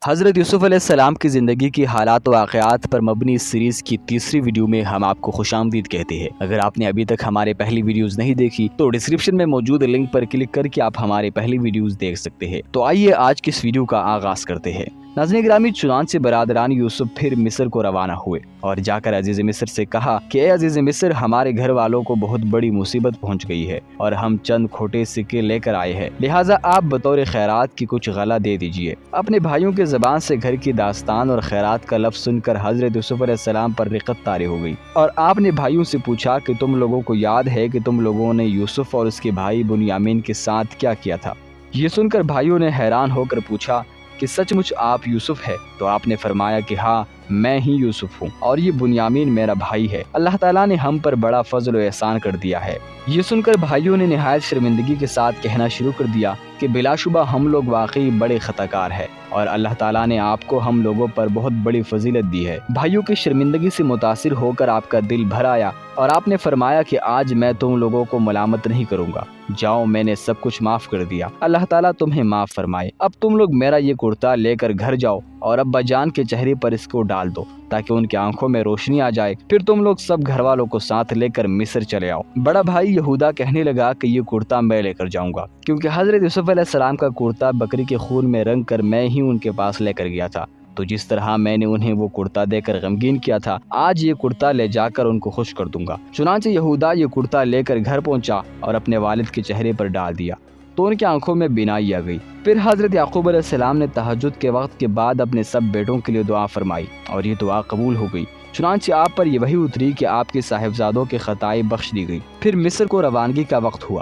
حضرت یوسف علیہ السلام کی زندگی کی حالات و واقعات پر مبنی اس سیریز کی تیسری ویڈیو میں ہم آپ کو خوش آمدید کہتے ہیں۔ اگر آپ نے ابھی تک ہمارے پہلی ویڈیوز نہیں دیکھی تو ڈسکرپشن میں موجود لنک پر کلک کر کے آپ ہمارے پہلی ویڈیوز دیکھ سکتے ہیں۔ تو آئیے آج کی اس ویڈیو کا آغاز کرتے ہیں۔ ناظرین گرامی، چنانچہ برادران یوسف پھر مصر کو روانہ ہوئے اور جا کر عزیز مصر سے کہا کہ اے عزیز مصر، ہمارے گھر والوں کو بہت بڑی مصیبت پہنچ گئی ہے اور ہم چند کھوٹے سکے لے کر آئے ہیں، لہٰذا آپ بطور خیرات کی کچھ غلہ دے دیجئے۔ اپنے بھائیوں کے زبان سے گھر کی داستان اور خیرات کا لفظ سن کر حضرت یوسف علیہ السلام پر رقت طاری ہو گئی اور آپ نے بھائیوں سے پوچھا کہ تم لوگوں کو یاد ہے کہ تم لوگوں نے یوسف اور اس کے بھائی بنیامین کے ساتھ کیا کیا تھا؟ یہ سن کر بھائیوں نے حیران ہو کر پوچھا کہ سچ مچ آپ یوسف ہے؟ تو آپ نے فرمایا کہ ہاں، میں ہی یوسف ہوں اور یہ بنیامین میرا بھائی ہے۔ اللہ تعالیٰ نے ہم پر بڑا فضل و احسان کر دیا ہے۔ یہ سن کر بھائیوں نے نہایت شرمندگی کے ساتھ کہنا شروع کر دیا کہ بلا شبہ ہم لوگ واقعی بڑے خطا کار ہیں اور اللہ تعالیٰ نے آپ کو ہم لوگوں پر بہت بڑی فضیلت دی ہے۔ بھائیوں کی شرمندگی سے متاثر ہو کر آپ کا دل بھر آیا اور آپ نے فرمایا کہ آج میں تم لوگوں کو ملامت نہیں کروں گا، جاؤ، میں نے سب کچھ معاف کر دیا، اللہ تعالیٰ تمہیں معاف فرمائے۔ اب تم لوگ میرا یہ کرتا لے کر گھر جاؤ اور ابا جان کے چہرے پر اس کو ڈال دو تاکہ ان کی آنکھوں میں روشنی آ جائے، پھر تم لوگ سب گھر والوں کو ساتھ لے کر مصر چلے آؤ۔ بڑا بھائی یہودا کہنے لگا کہ یہ کرتا میں لے کر جاؤں گا، کیونکہ حضرت یوسف علیہ السلام کا کرتا بکری کے خون میں رنگ کر میں ہی ان کے پاس لے کر گیا تھا، تو جس طرح میں نے انہیں وہ کرتا دے کر غمگین کیا تھا، آج یہ کرتا لے جا کر ان کو خوش کر دوں گا۔ چنانچہ یہودا یہ کرتا لے کر گھر پہنچا اور اپنے والد کے چہرے پر ڈال دیا تو ان کی آنکھوں میں بینائی آ گئی۔ پھر حضرت یعقوب علیہ السلام نے تہجد کے وقت کے بعد اپنے سب بیٹوں کے لیے دعا فرمائی اور یہ دعا قبول ہو گئی۔ چنانچہ آپ پر یہ وحی اتری کہ آپ کے صاحبزادوں کے خطائیں بخش دی گئی۔ پھر مصر کو روانگی کا وقت ہوا۔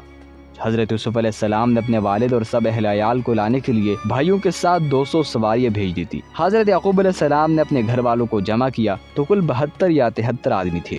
حضرت یوسف علیہ السلام نے اپنے والد اور سب اہل عیال کو لانے کے لیے بھائیوں کے ساتھ 200 سواریاں بھیج دی تھی۔ حضرت یعقوب علیہ السلام نے اپنے گھر والوں کو جمع کیا تو کل 72 یا 73 آدمی تھے،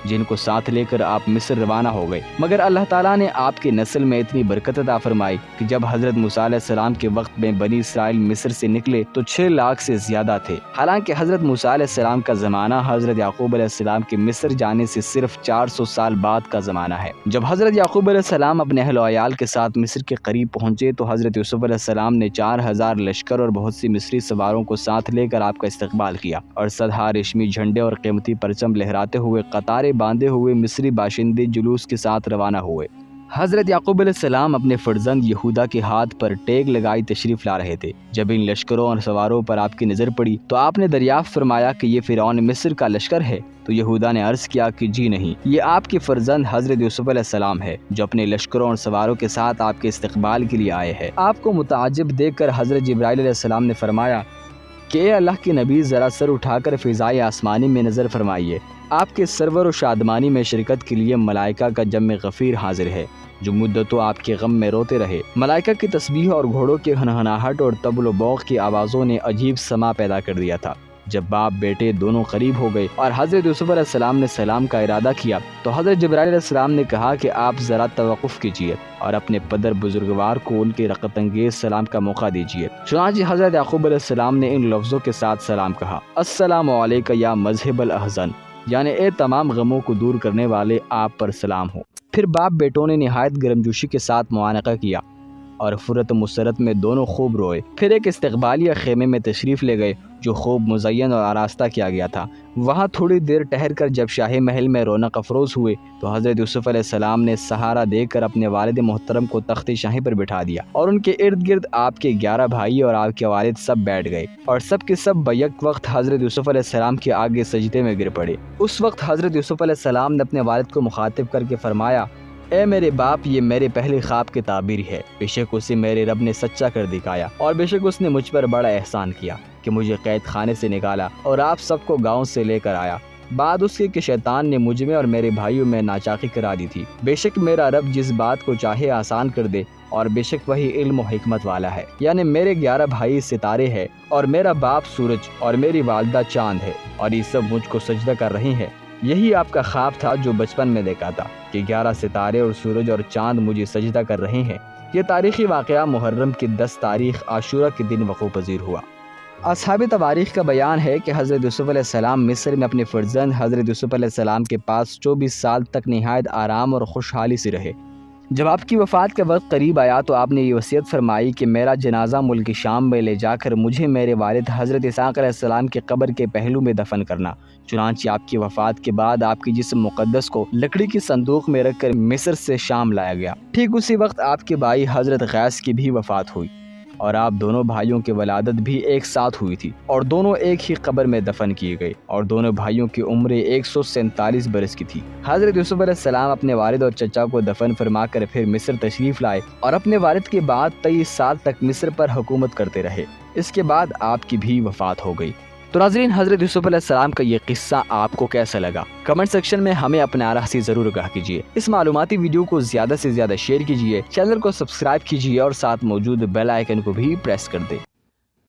جن کو ساتھ لے کر آپ مصر روانہ ہو گئے۔ مگر اللہ تعالیٰ نے آپ کی نسل میں اتنی برکت عطا فرمائی کہ جب حضرت موسیٰ علیہ السلام کے وقت میں بنی اسرائیل مصر سے نکلے تو 6 لاکھ سے زیادہ تھے، حالانکہ حضرت موسیٰ علیہ السلام کا زمانہ حضرت یعقوب علیہ السلام کے مصر جانے سے صرف 400 سال بعد کا زمانہ ہے۔ جب حضرت یعقوب علیہ السلام اپنے اہل و عیال کے ساتھ مصر کے قریب پہنچے تو حضرت یوسف علیہ السلام نے 4000 لشکر اور بہت سی مصری سواروں کو ساتھ لے کر آپ کا استقبال کیا اور صدہا ریشمی جھنڈے اور قیمتی پرچم لہراتے ہوئے قطاریں باندھے ہوئے مصری باشندے جلوس کے ساتھ روانہ ہوئے۔ حضرت یعقوب علیہ السلام اپنے فرزند یہودا کے ہاتھ پر ٹیگ لگائی تشریف لا رہے تھے۔ جب ان لشکروں اور سواروں پر آپ کی نظر پڑی تو آپ نے دریافت فرمایا کہ یہ فرعون مصر کا لشکر ہے؟ تو یہودا نے عرض کیا کہ جی نہیں، یہ آپ کے فرزند حضرت یوسف علیہ السلام ہے جو اپنے لشکروں اور سواروں کے ساتھ آپ کے استقبال کے لیے آئے ہیں۔ آپ کو متعجب دیکھ کر حضرت جبرائیل علیہ السلام نے فرمایا کہ اے اللہ کے نبی، ذرا سر اٹھا کر فضائے آسمانی میں نظر فرمائیے، آپ کے سرور و شادمانی میں شرکت کے لیے ملائکہ کا جم غفیر حاضر ہے جو مدتوں آپ کے غم میں روتے رہے۔ ملائکہ کی تسبیح اور گھوڑوں کے ہنہناہٹ اور طبل و بوق کی آوازوں نے عجیب سما پیدا کر دیا تھا۔ جب باپ بیٹے دونوں قریب ہو گئے اور حضرت یوسف علیہ السلام نے سلام کا ارادہ کیا تو حضرت جبرائیل علیہ السلام نے کہا کہ آپ ذرا توقف کیجیے اور اپنے پدر بزرگوار کو ان کے رقت انگیز سلام کا موقع دیجیے۔ چنانچہ حضرت یعقوب علیہ السلام نے ان لفظوں کے ساتھ سلام کہا، السلام علیکم یا مذہب الاحزان، یعنی اے تمام غموں کو دور کرنے والے، آپ پر سلام ہو۔ پھر باپ بیٹوں نے نہایت گرمجوشی کے ساتھ معانقہ کیا اور فرت و مسرت میں دونوں خوب روئے۔ پھر ایک استقبالیہ خیمے میں تشریف لے گئے جو خوب مزین اور آراستہ کیا گیا تھا۔ وہاں تھوڑی دیر ٹہر کر جب شاہی محل میں رونق افروز ہوئے تو حضرت یوسف علیہ السلام نے سہارا دے کر اپنے والد محترم کو تخت شاہی پر بٹھا دیا اور ان کے ارد گرد آپ کے 11 بھائی اور آپ کے والد سب بیٹھ گئے اور سب کے سب بیک وقت حضرت یوسف علیہ السلام کے آگے سجدے میں گر پڑے۔ اس وقت حضرت یوسف علیہ السلام نے اپنے والد کو مخاطب کر کے فرمایا، اے میرے باپ، یہ میرے پہلے خواب کی تعبیر ہے، بے شک اسے میرے رب نے سچا کر دکھایا اور بے شک اس نے مجھ پر بڑا احسان کیا کہ مجھے قید خانے سے نکالا اور آپ سب کو گاؤں سے لے کر آیا، بعد اس کے کہ شیطان نے مجھ میں اور میرے بھائیوں میں ناچاقی کرا دی تھی۔ بے شک میرا رب جس بات کو چاہے آسان کر دے اور بے شک وہی علم و حکمت والا ہے، یعنی میرے 11 بھائی ستارے ہیں اور میرا باپ سورج اور میری والدہ چاند ہے اور یہ سب مجھ کو سجدہ کر رہے ہیں۔ یہی آپ کا خواب تھا جو بچپن میں دیکھا تھا کہ 11 ستارے اور سورج اور چاند مجھے سجدہ کر رہے ہیں۔ یہ تاریخی واقعہ محرم کی 10 تاریخ عاشورہ کے دن وقوع پذیر ہوا۔ اصحاب تواریخ کا بیان ہے کہ حضرت یوسف علیہ السلام مصر میں اپنے فرزند حضرت یوسف علیہ السلام کے پاس 24 سال تک نہایت آرام اور خوشحالی سے رہے۔ جب آپ کی وفات کا وقت قریب آیا تو آپ نے یہ وصیت فرمائی کہ میرا جنازہ ملک شام میں لے جا کر مجھے میرے والد حضرت اسحاق علیہ السلام کے قبر کے پہلو میں دفن کرنا۔ چنانچہ آپ کی وفات کے بعد آپ کی جسم مقدس کو لکڑی کی صندوق میں رکھ کر مصر سے شام لایا گیا۔ ٹھیک اسی وقت آپ کے بھائی حضرت غیث کی بھی وفات ہوئی اور آپ دونوں بھائیوں کی ولادت بھی ایک ساتھ ہوئی تھی اور دونوں ایک ہی قبر میں دفن کیے گئے اور دونوں بھائیوں کی عمریں 147 برس کی تھی۔ حضرت یوسف علیہ السلام اپنے والد اور چچا کو دفن فرما کر پھر مصر تشریف لائے اور اپنے والد کے بعد 23 سال تک مصر پر حکومت کرتے رہے۔ اس کے بعد آپ کی بھی وفات ہو گئی۔ تو ناظرین، حضرت یوسف علیہ السلام کا یہ قصہ آپ کو کیسا لگا؟ کمنٹ سیکشن میں ہمیں اپنے آراء سے ضرور آگاہ کیجیے۔ اس معلوماتی ویڈیو کو زیادہ سے زیادہ شیئر کیجیے، چینل کو سبسکرائب کیجیے اور ساتھ موجود بیل آئیکن کو بھی پریس کر دیں۔